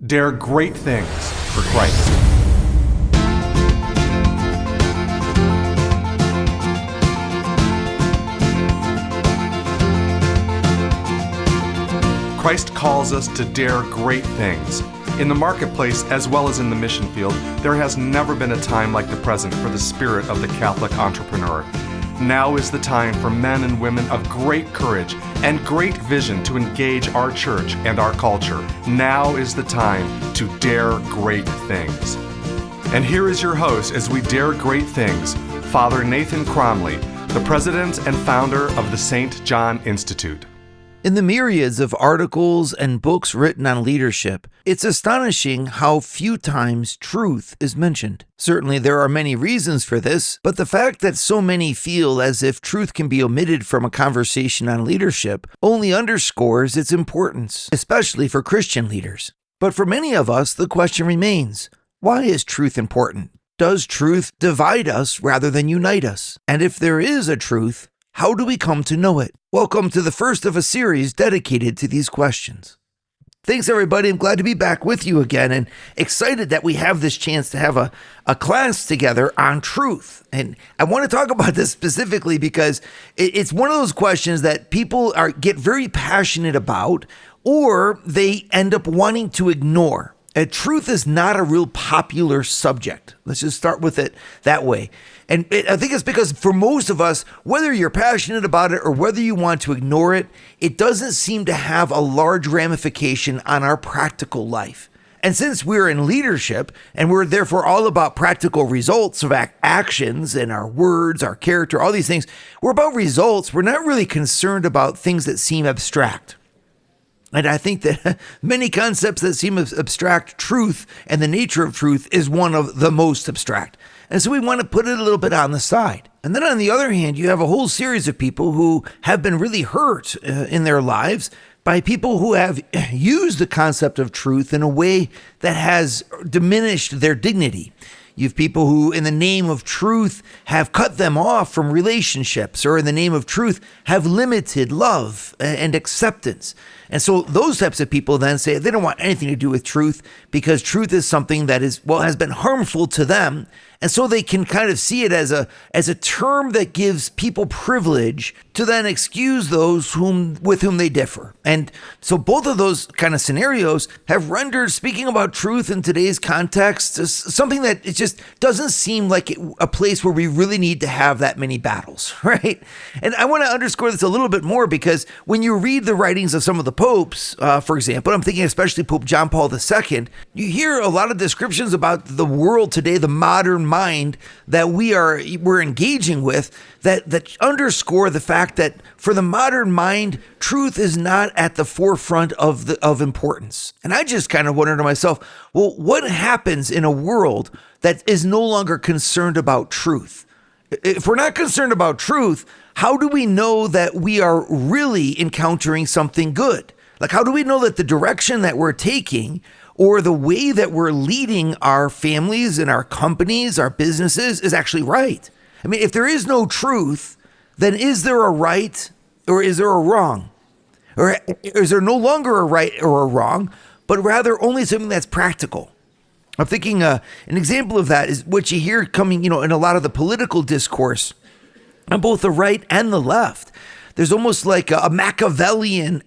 Dare great things for Christ. Christ calls us to dare great things. In the marketplace, as well as in the mission field, there has never been a time like the present for the spirit of the Catholic entrepreneur. Now is the time for men and women of great courage and great vision to engage our church and our culture. Now is the time to dare great things. And here is your host as we dare great things, Father Nathan Cromley, the president and founder of the St. John Institute. In the myriads of articles and books written on leadership, it's astonishing how few times truth is mentioned. Certainly there are many reasons for this, but the fact that so many feel as if truth can be omitted from a conversation on leadership only underscores its importance, especially for Christian leaders. But for many of us, the question remains, why is truth important? Does truth divide us rather than unite us? And if there is a truth, how do we come to know it? Welcome to the first of a series dedicated to these questions. Thanks, everybody. I'm glad to be back with you again and excited that we have this chance to have a class together on truth. And I want to talk about this specifically because it's one of those questions that people get very passionate about, or they end up wanting to ignore. Truth is not a real popular subject. Let's just start with it that way. And I think it's because for most of us, whether you're passionate about it or whether you want to ignore it, it doesn't seem to have a large ramification on our practical life. And since we're in leadership and we're therefore all about practical results of actions and our words, our character, all these things, we're about results. We're not really concerned about things that seem abstract. And I think that many concepts that seem abstract, truth and the nature of truth is one of the most abstract. And so we want to put it a little bit on the side. And then on the other hand, you have a whole series of people who have been really hurt in their lives by people who have used the concept of truth in a way that has diminished their dignity. You have people who, in the name of truth, have cut them off from relationships, or in the name of truth, have limited love and acceptance. And so those types of people then say they don't want anything to do with truth because truth is something that has been harmful to them. And so they can kind of see it as a term that gives people privilege to then excuse those with whom they differ. And so both of those kind of scenarios have rendered speaking about truth in today's context something that it just doesn't seem like a place where we really need to have that many battles, right? And I want to underscore this a little bit more because when you read the writings of some of the popes, for example, I'm thinking especially Pope John Paul II, you hear a lot of descriptions about the world today, the modern mind that we're engaging with that underscore the fact that for the modern mind, truth is not at the forefront of importance. And I just kind of wonder to myself, well, what happens in a world that is no longer concerned about truth? If we're not concerned about truth, how do we know that we are really encountering something good? Like, how do we know that the direction that we're taking or the way that we're leading our families and our companies, our businesses is actually right? I mean, if there is no truth, then is there a right or is there a wrong? Or is there no longer a right or a wrong, but rather only something that's practical? I'm thinking an example of that is what you hear coming, in a lot of the political discourse on both the right and the left. There's almost like a Machiavellian,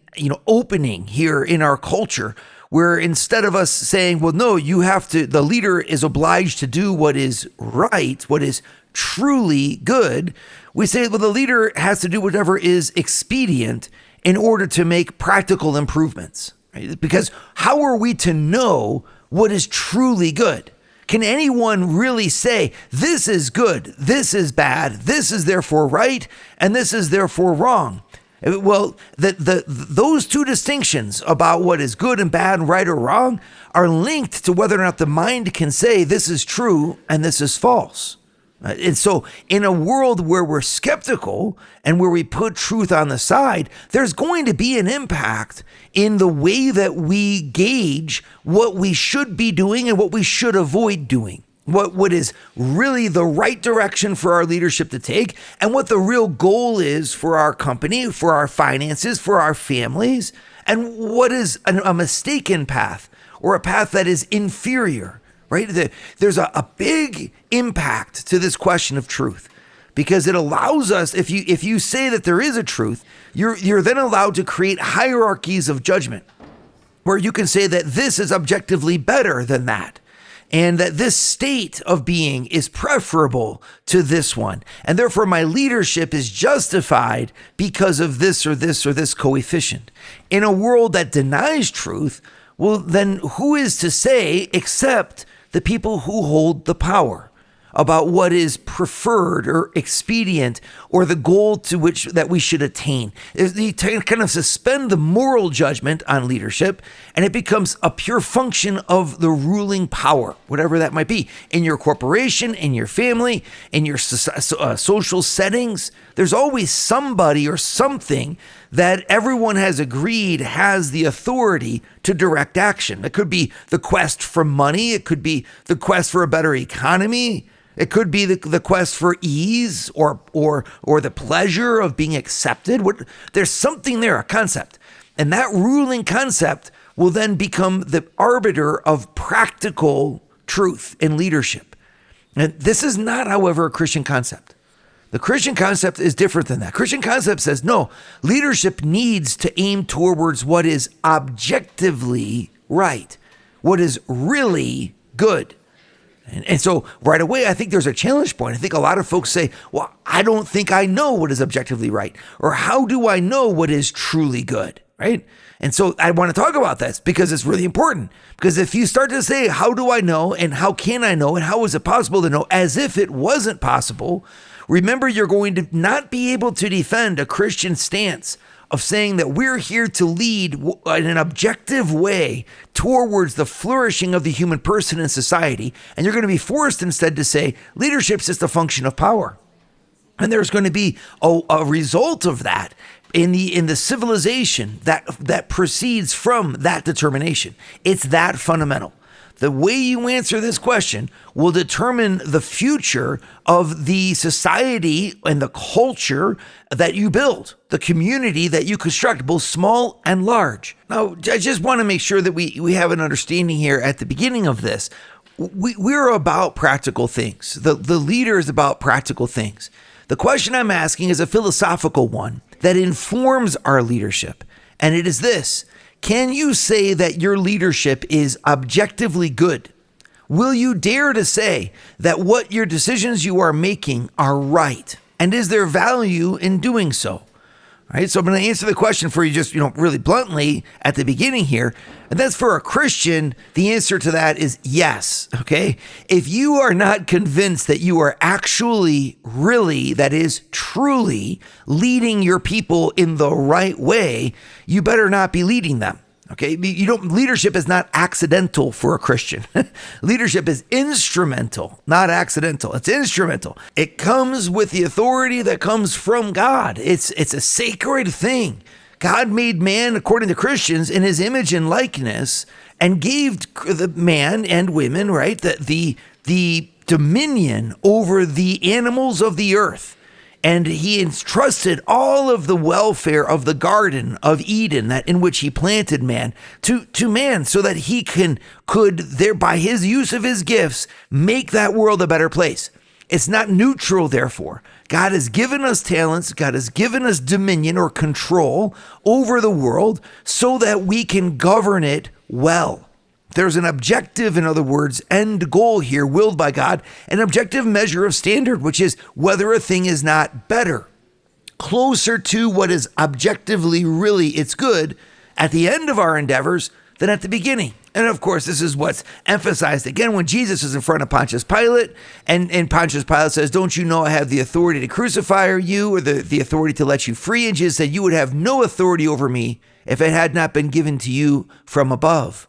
opening here in our culture where instead of us saying, well, no, the leader is obliged to do what is right, what is truly good, we say, well, the leader has to do whatever is expedient in order to make practical improvements, right? Because how are we to know what is truly good? Can anyone really say, this is good, this is bad, this is therefore right, and this is therefore wrong? Well, those two distinctions about what is good and bad, right or wrong, are linked to whether or not the mind can say this is true and this is false. And so in a world where we're skeptical and where we put truth on the side, there's going to be an impact in the way that we gauge what we should be doing and what we should avoid doing. What is really the right direction for our leadership to take, and what the real goal is for our company, for our finances, for our families, and what is a mistaken path, or a path that is inferior, right? There's a big impact to this question of truth, because it allows us, if you say that there is a truth, you're then allowed to create hierarchies of judgment, where you can say that this is objectively better than that, and that this state of being is preferable to this one, and therefore my leadership is justified because of this or this or this coefficient. In a world that denies truth, well, then who is to say except the people who hold the power about what is preferred or expedient or the goal to which that we should attain? You kind of suspend the moral judgment on leadership, and it becomes a pure function of the ruling power, whatever that might be, in your corporation, in your family, in your social settings. There's always somebody or something that everyone has agreed has the authority to direct action. It could be the quest for money. It could be the quest for a better economy. It could be the quest for ease or the pleasure of being accepted. There's something there, a concept. And that ruling concept will then become the arbiter of practical truth in leadership. And this is not, however, a Christian concept. The Christian concept is different than that. Christian concept says, no, leadership needs to aim towards what is objectively right, what is really good. And so right away, I think there's a challenge point. I think a lot of folks say, well, I don't think I know what is objectively right. Or how do I know what is truly good, right? And so I want to talk about this because it's really important. Because if you start to say, how do I know and how can I know and how is it possible to know, as if it wasn't possible, remember, you're going to not be able to defend a Christian stance of saying that we're here to lead in an objective way towards the flourishing of the human person in society. And you're going to be forced instead to say leadership's just a function of power. And there's going to be a result of that in the civilization that proceeds from that determination. It's that fundamental. The way you answer this question will determine the future of the society and the culture that you build, the community that you construct, both small and large. Now, I just want to make sure that we have an understanding here at the beginning of this. We're about practical things. The leader is about practical things. The question I'm asking is a philosophical one that informs our leadership, and it is this. Can you say that your leadership is objectively good? Will you dare to say that what your decisions you are making are right? And is there value in doing so? All right, so I'm going to answer the question for you just, really bluntly at the beginning here. And that's for a Christian, the answer to that is yes, okay? If you are not convinced that you are actually, really, that is truly leading your people in the right way, you better not be leading them. Okay, leadership is not accidental for a Christian. Leadership is instrumental, not accidental. It's instrumental. It comes with the authority that comes from God. It's a sacred thing. God made man, according to Christians, in his image and likeness, and gave the man and women, right, the dominion over the animals of the earth. And he entrusted all of the welfare of the Garden of Eden, that in which he planted man, to man, so that he could there by his use of his gifts make that world a better place. It's not neutral, therefore. God has given us talents. God has given us dominion or control over the world so that we can govern it well. There's an objective, in other words, end goal here willed by God, an objective measure of standard, which is whether a thing is not better, closer to what is objectively really it's good at the end of our endeavors than at the beginning. And of course, this is what's emphasized again when Jesus is in front of Pontius Pilate, and Pontius Pilate says, don't you know I have the authority to crucify you, or the authority to let you free? And Jesus said, you would have no authority over me if it had not been given to you from above.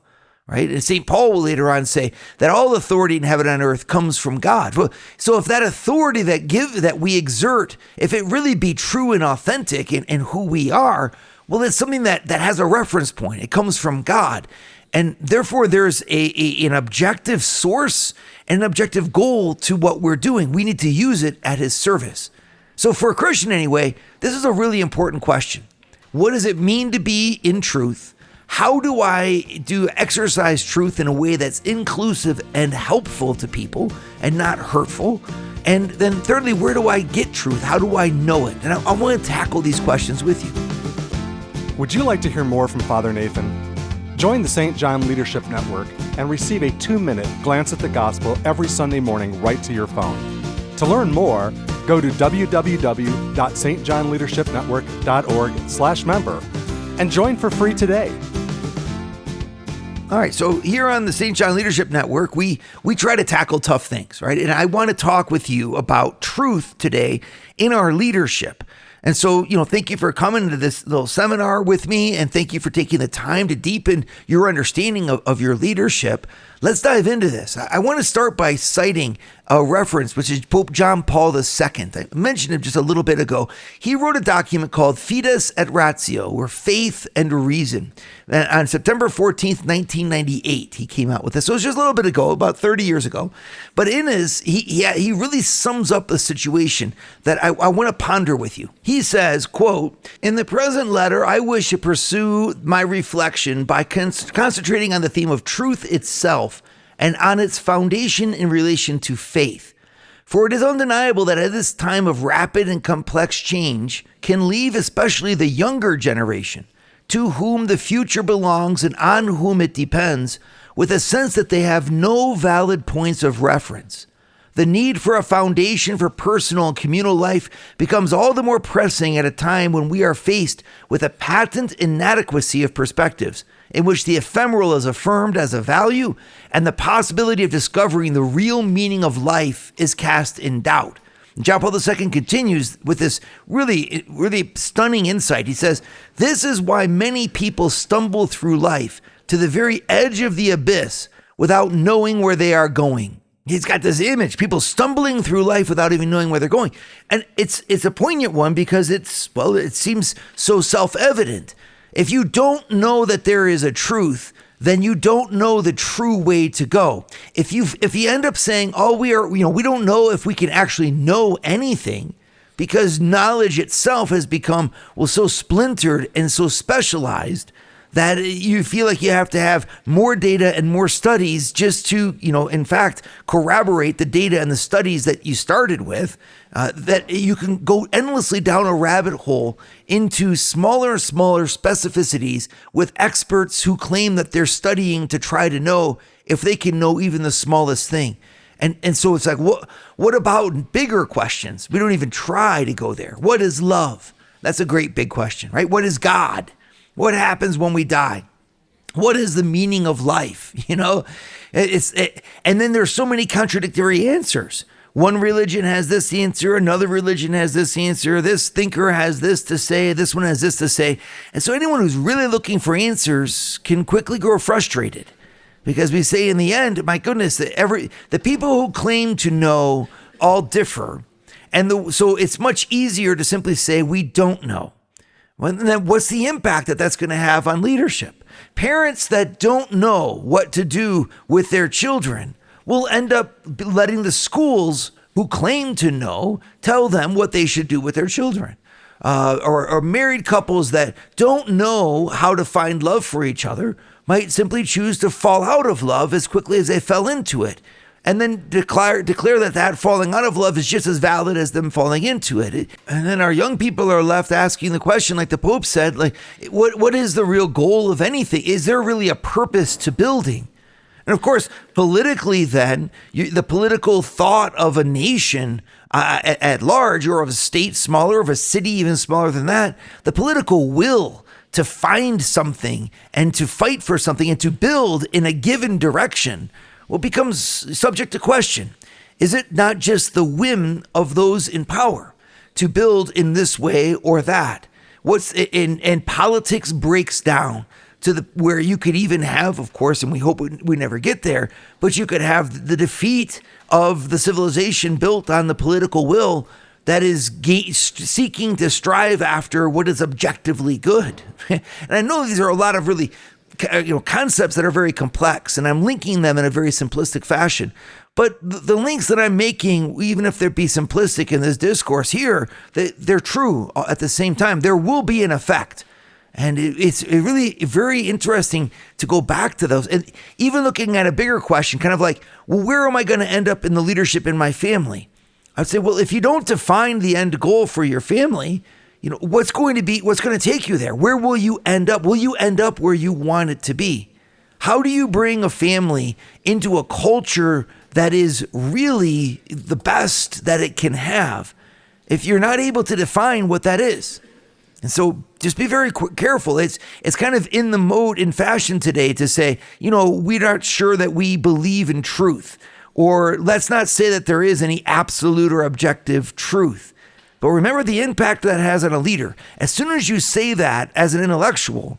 Right? And St. Paul will later on say that all authority in heaven and earth comes from God. So if that authority that we exert, if it really be true and authentic in who we are, well, it's something that has a reference point. It comes from God. And therefore, there's an objective source and an objective goal to what we're doing. We need to use it at his service. So for a Christian anyway, this is a really important question. What does it mean to be in truth? how do I exercise truth in a way that's inclusive and helpful to people and not hurtful? And then thirdly, where do I get truth? How do I know it? And I want to tackle these questions with you. Would you like to hear more from Father Nathan? Join the St. John Leadership Network and receive a 2-minute glance at the gospel every Sunday morning right to your phone. To learn more, go to www.stjohnleadershipnetwork.org/member and join for free today. All right, so here on the St. John Leadership Network, we try to tackle tough things, right? And I want to talk with you about truth today in our leadership. And so, thank you for coming to this little seminar with me, and thank you for taking the time to deepen your understanding of your leadership. Let's dive into this. I want to start by citing a reference, which is Pope John Paul II. I mentioned him just a little bit ago. He wrote a document called Fides et Ratio, or Faith and Reason. And on September 14th, 1998, he came out with this. So it was just a little bit ago, about 30 years ago. But in his, he really sums up the situation that I want to ponder with you. He says, quote, "In the present letter, I wish to pursue my reflection by concentrating on the theme of truth itself and on its foundation in relation to faith. For it is undeniable that at this time of rapid and complex change can leave especially the younger generation, to whom the future belongs and on whom it depends, with a sense that they have no valid points of reference. The need for a foundation for personal and communal life becomes all the more pressing at a time when we are faced with a patent inadequacy of perspectives, in which the ephemeral is affirmed as a value and the possibility of discovering the real meaning of life is cast in doubt." John Paul II continues with this really, really stunning insight. He says, "This is why many people stumble through life to the very edge of the abyss without knowing where they are going." He's got this image, people stumbling through life without even knowing where they're going. And it's a poignant one because it seems so self-evident. If you don't know that there is a truth, then you don't know the true way to go. If you end up saying, we don't know if we can actually know anything, because knowledge itself has become, so splintered and so specialized that you feel like you have to have more data and more studies just to, in fact, corroborate the data and the studies that you started with, that you can go endlessly down a rabbit hole into smaller and smaller specificities with experts who claim that they're studying to try to know if they can know even the smallest thing. And so it's like, what about bigger questions? We don't even try to go there. What is love? That's a great big question, right? What is God? What happens when we die? What is the meaning of life? And then there's so many contradictory answers. One religion has this answer, another religion has this answer, this thinker has this to say, this one has this to say. And so anyone who's really looking for answers can quickly grow frustrated, because we say in the end, my goodness, the people who claim to know all differ. And so it's much easier to simply say we don't know. Well, then what's the impact that that's going to have on leadership? Parents that don't know what to do with their children will end up letting the schools who claim to know tell them what they should do with their children. Or married couples that don't know how to find love for each other might simply choose to fall out of love as quickly as they fell into it, and then declare that falling out of love is just as valid as them falling into it. And then our young people are left asking the question, like the Pope said, what is the real goal of anything? Is there really a purpose to building? And of course, politically then, the political thought of a nation at large, or of a state smaller, of a city even smaller than that, the political will to find something and to fight for something and to build in a given direction becomes subject to question. Is it not just the whim of those in power to build in this way or that? And politics breaks down to where you could even have, of course, and we hope we never get there, but you could have the defeat of the civilization built on the political will that is seeking to strive after what is objectively good. And I know these are a lot of really concepts that are very complex, and I'm linking them in a very simplistic fashion. But the links that I'm making, even if they be simplistic in this discourse here, they're true at the same time. There will be an effect. And it's really very interesting to go back to those. And even looking at a bigger question, kind of like, well, where am I going to end up in the leadership in my family? I'd say, well, if you don't define the end goal for your family, what's going to take you there? Where will you end up? Will you end up where you want it to be? How do you bring a family into a culture that is really the best that it can have if you're not able to define what that is? And so just be very careful. It's kind of in the mode, in fashion today to say, we're not sure that we believe in truth, or let's not say that there is any absolute or objective truth. But remember the impact that has on a leader. As soon as you say that as an intellectual,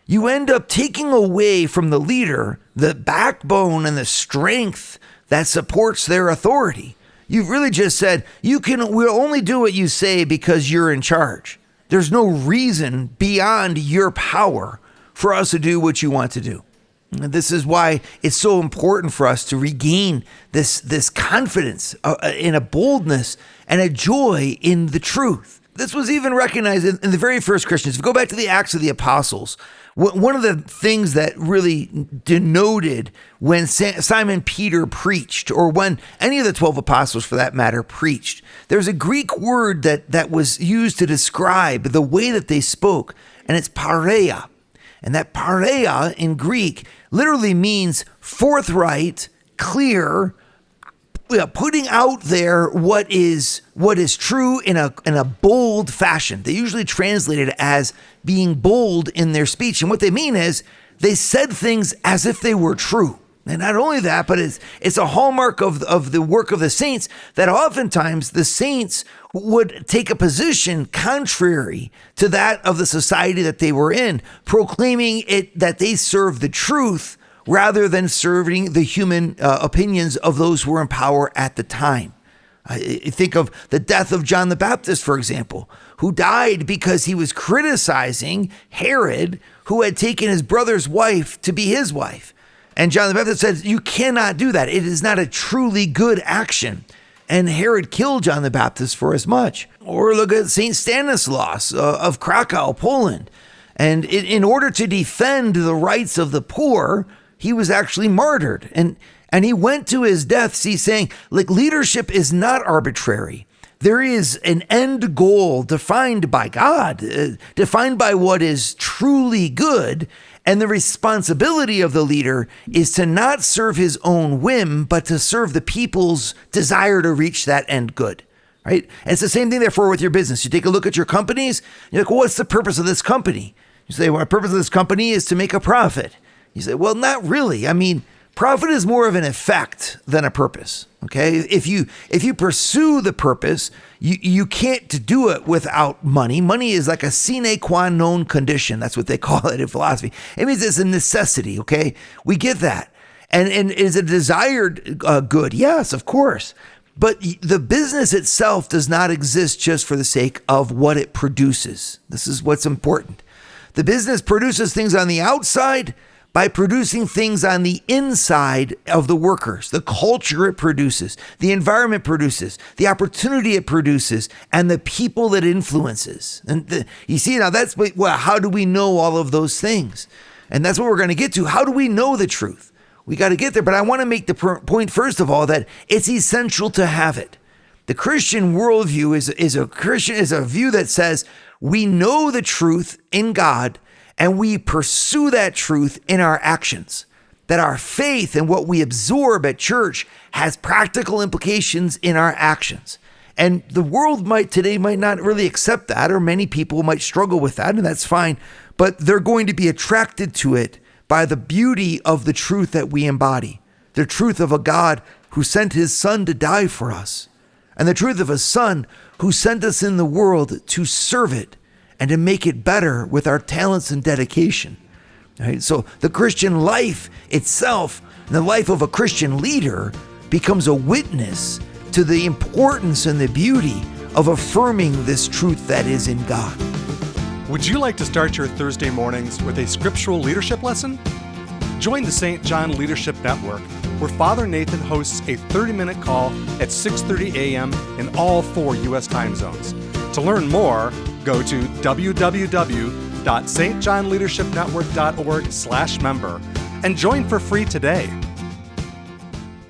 you end up taking away from the leader the backbone and the strength that supports their authority. You've really just said, we'll only do what you say because you're in charge. There's no reason beyond your power for us to do what you want to do. And this is why it's so important for us to regain this confidence in a boldness and a joy in the truth. This was even recognized in the very first Christians. If you go back to the Acts of the Apostles, one of the things that really denoted when Simon Peter preached, or when any of the 12 apostles for that matter preached, there's a Greek word that was used to describe the way that they spoke, and it's pareia. And that pareia in Greek literally means forthright, clear, putting out there what is true in a bold fashion. They usually translate it as being bold in their speech. And what they mean is they said things as if they were true. And not only that, but it's a hallmark of the work of the saints that oftentimes the saints would take a position contrary to that of the society that they were in, proclaiming it that they serve the truth rather than serving the human opinions of those who were in power at the time. Think of the death of John the Baptist, for example, who died because he was criticizing Herod, who had taken his brother's wife to be his wife. And John the Baptist said, you cannot do that. It is not a truly good action. And Herod killed John the Baptist for as much. Or look at St. Stanislaus of Krakow, Poland. And in order to defend the rights of the poor, he was actually martyred. And he went to his death, saying, leadership is not arbitrary. There is an end goal defined by God, defined by what is truly good. And the responsibility of the leader is to not serve his own whim, but to serve the people's desire to reach that end good, right? And it's the same thing, therefore, with your business. You take a look at your companies, you're like, well, what's the purpose of this company? You say, well, the purpose of this company is to make a profit. You say, well, not really. I mean, profit is more of an effect than a purpose, okay? If you pursue the purpose, you can't do it without money. Money is like a sine qua non condition. That's what they call it in philosophy. It means it's a necessity, okay? We get that. And is a desired good? Yes, of course. But the business itself does not exist just for the sake of what it produces. This is what's important. The business produces things on the outside by producing things on the inside of the workers, the culture it produces, the environment produces, the opportunity it produces, and the people that influences. And you see, now that's, well, how do we know all of those things? And that's what we're going to get to. How do we know the truth? We got to get there. But I want to make the point, first of all, that it's essential to have it. The Christian worldview is a view that says we know the truth in God, and we pursue that truth in our actions. That our faith and what we absorb at church has practical implications in our actions. And the world today might not really accept that, or many people might struggle with that, and that's fine. But they're going to be attracted to it by the beauty of the truth that we embody. The truth of a God who sent his son to die for us. And the truth of a son who sent us in the world to serve it and to make it better with our talents and dedication. Right? So the Christian life itself, the life of a Christian leader, becomes a witness to the importance and the beauty of affirming this truth that is in God. Would you like to start your Thursday mornings with a scriptural leadership lesson? Join the St. John Leadership Network, where Father Nathan hosts a 30-minute call at 6:30 a.m. in all 4 U.S. time zones. To learn more, go to www.thej.org. www.stjohnleadershipnetwork.org/member and join for free today.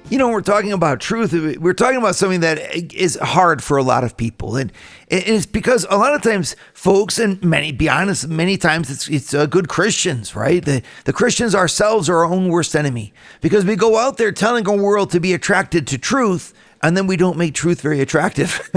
You know, we're talking about truth. We're talking about something that is hard for a lot of people. And it's because a lot of times folks, and be honest, many times it's good Christians, right? The Christians ourselves are our own worst enemy because we go out there telling our world to be attracted to truth, and then we don't make truth very attractive.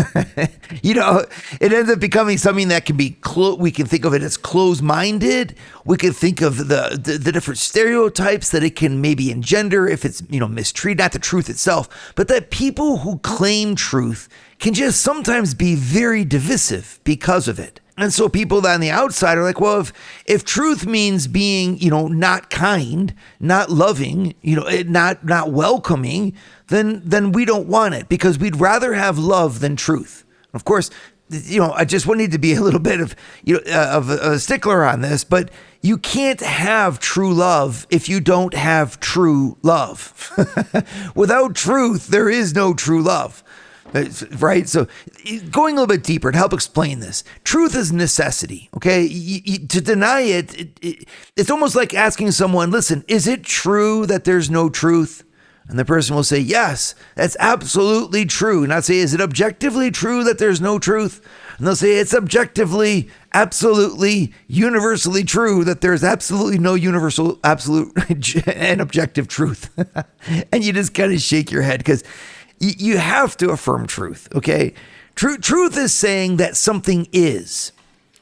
You know, it ends up becoming something that can be, we can think of it as closed-minded. We can think of the different stereotypes that it can maybe engender if it's, mistreated, not the truth itself, but that people who claim truth can just sometimes be very divisive because of it. And so people on the outside are like, well, if truth means being, not kind, not loving, not welcoming, then we don't want it because we'd rather have love than truth. Of course, I just need to be a little bit of a stickler on this, but you can't have true love if you don't have true love. Without truth, there is no true love. Right? So going a little bit deeper to help explain this, truth is necessity, okay? To deny it, it's almost like asking someone, listen, is it true that there's no truth? And the person will say, yes, that's absolutely true. And I'll say, is it objectively true that there's no truth? And they'll say, it's objectively, absolutely, universally true that there's absolutely no universal, absolute, and objective truth. And you just kind of shake your head because you have to affirm truth, okay? Truth is saying that something is,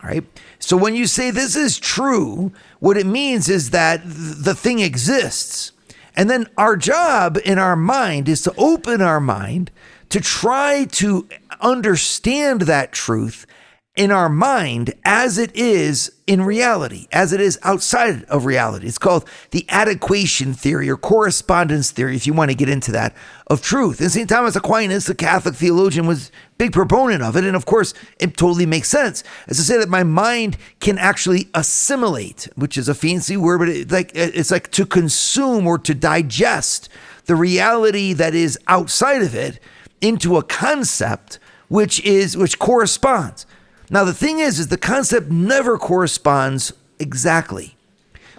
all right? So when you say this is true, what it means is that the thing exists. And then our job in our mind is to open our mind to try to understand that truth in our mind as it is in reality, as it is outside of reality. It's called the adequation theory or correspondence theory, if you want to get into that, of truth. And St. Thomas Aquinas, the Catholic theologian, was a big proponent of it. And of course, it totally makes sense. As to say that my mind can actually assimilate, which is a fancy word, but it's like to consume or to digest the reality that is outside of it into a concept which corresponds. Now, the thing is the concept never corresponds exactly.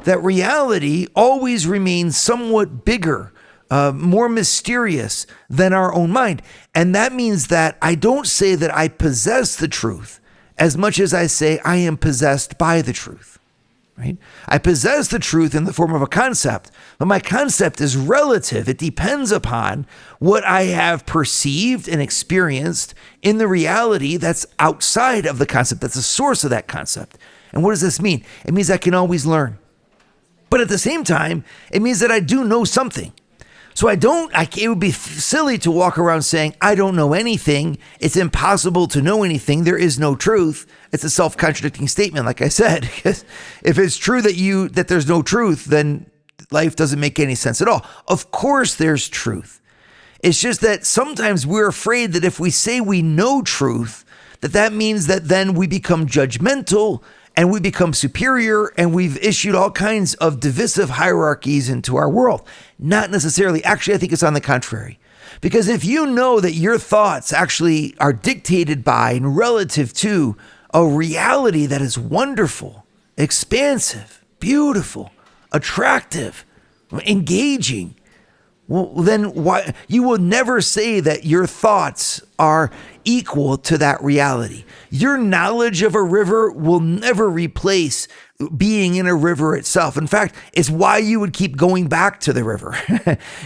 That reality always remains somewhat bigger, more mysterious than our own mind. And that means that I don't say that I possess the truth as much as I say I am possessed by the truth. Right? I possess the truth in the form of a concept, but my concept is relative. It depends upon what I have perceived and experienced in the reality that's outside of the concept, that's the source of that concept. And what does this mean? It means I can always learn. But at the same time, it means that I do know something. So it would be silly to walk around saying, I don't know anything. It's impossible to know anything. There is no truth. It's a self-contradicting statement, like I said. Because if it's true that there's no truth, then life doesn't make any sense at all. Of course there's truth. It's just that sometimes we're afraid that if we say we know truth, that means that then we become judgmental and we become superior, and we've issued all kinds of divisive hierarchies into our world. Not necessarily. Actually, I think it's on the contrary. Because if you know that your thoughts actually are dictated by and relative to a reality that is wonderful, expansive, beautiful, attractive, engaging, well, then why you will never say that your thoughts are equal to that reality. Your knowledge of a river will never replace being in a river itself. In fact, it's why you would keep going back to the river.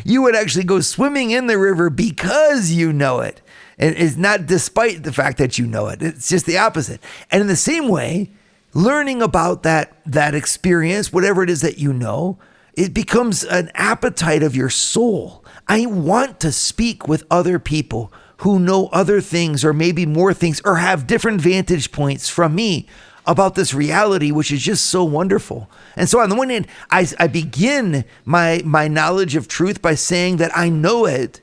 You would actually go swimming in the river because you know it. And it's not despite the fact that you know it. It's just the opposite. And in the same way, learning about that experience, whatever it is that you know, it becomes an appetite of your soul. I want to speak with other people who know other things or maybe more things or have different vantage points from me about this reality, which is just so wonderful. And so on the one hand, I begin my knowledge of truth by saying that I know it.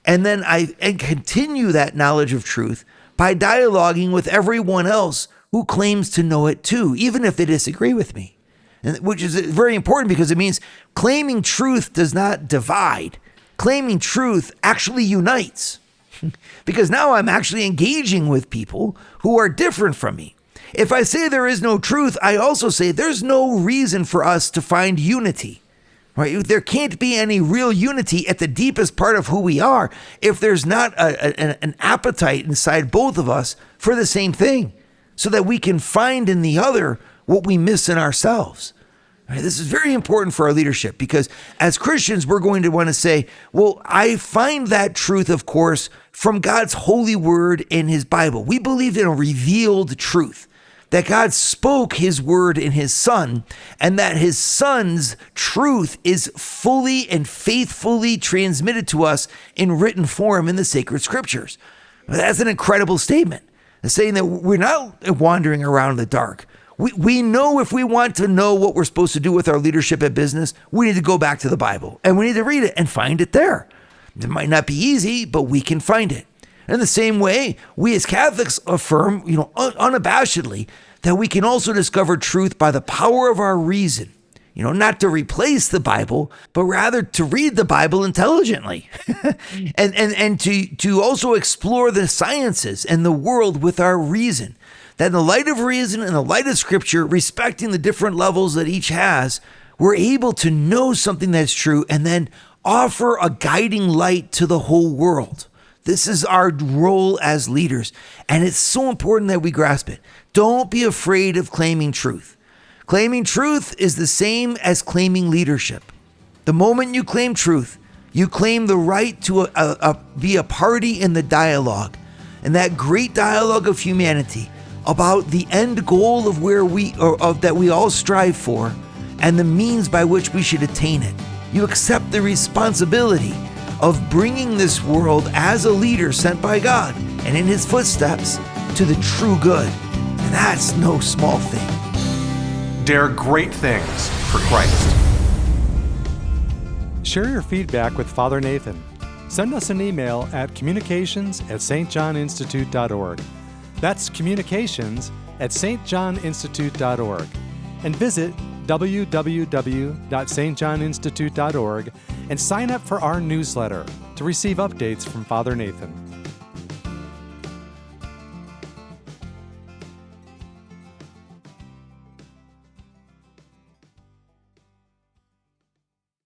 And then I continue that knowledge of truth by dialoguing with everyone else who claims to know it too, even if they disagree with me. Which is very important because it means claiming truth does not divide. Claiming truth actually unites. Because now I'm actually engaging with people who are different from me. If I say there is no truth, I also say there's no reason for us to find unity. Right? There can't be any real unity at the deepest part of who we are if there's not an appetite inside both of us for the same thing, so that we can find in the other what we miss in ourselves. Right? This is very important for our leadership, because as Christians, we're going to want to say, well, I find that truth, of course, from God's holy word in his Bible. We believe in a revealed truth, that God spoke his word in his son, and that his son's truth is fully and faithfully transmitted to us in written form in the sacred scriptures. That's an incredible statement, saying that we're not wandering around in the dark. We know if we want to know what we're supposed to do with our leadership at business, we need to go back to the Bible, and we need to read it and find it there. It might not be easy, but we can find it. In the same way, we as Catholics affirm, unabashedly, that we can also discover truth by the power of our reason. Not to replace the Bible, but rather to read the Bible intelligently and to also explore the sciences and the world with our reason. That in the light of reason and the light of Scripture, respecting the different levels that each has, we're able to know something that's true and then offer a guiding light to the whole world. This is our role as leaders, and it's so important that we grasp it. Don't be afraid of claiming truth. Claiming truth is the same as claiming leadership. The moment you claim truth, you claim the right to be a party in the dialogue, and that great dialogue of humanity about the end goal of that we all strive for, and the means by which we should attain it. You accept the responsibility of bringing this world as a leader sent by God and in his footsteps to the true good. And that's no small thing. Dare great things for Christ. Share your feedback with Father Nathan. Send us an email at communications@stjohninstitute.org. That's communications@stjohninstitute.org. And visit www.stjohninstitute.org and sign up for our newsletter to receive updates from Father Nathan.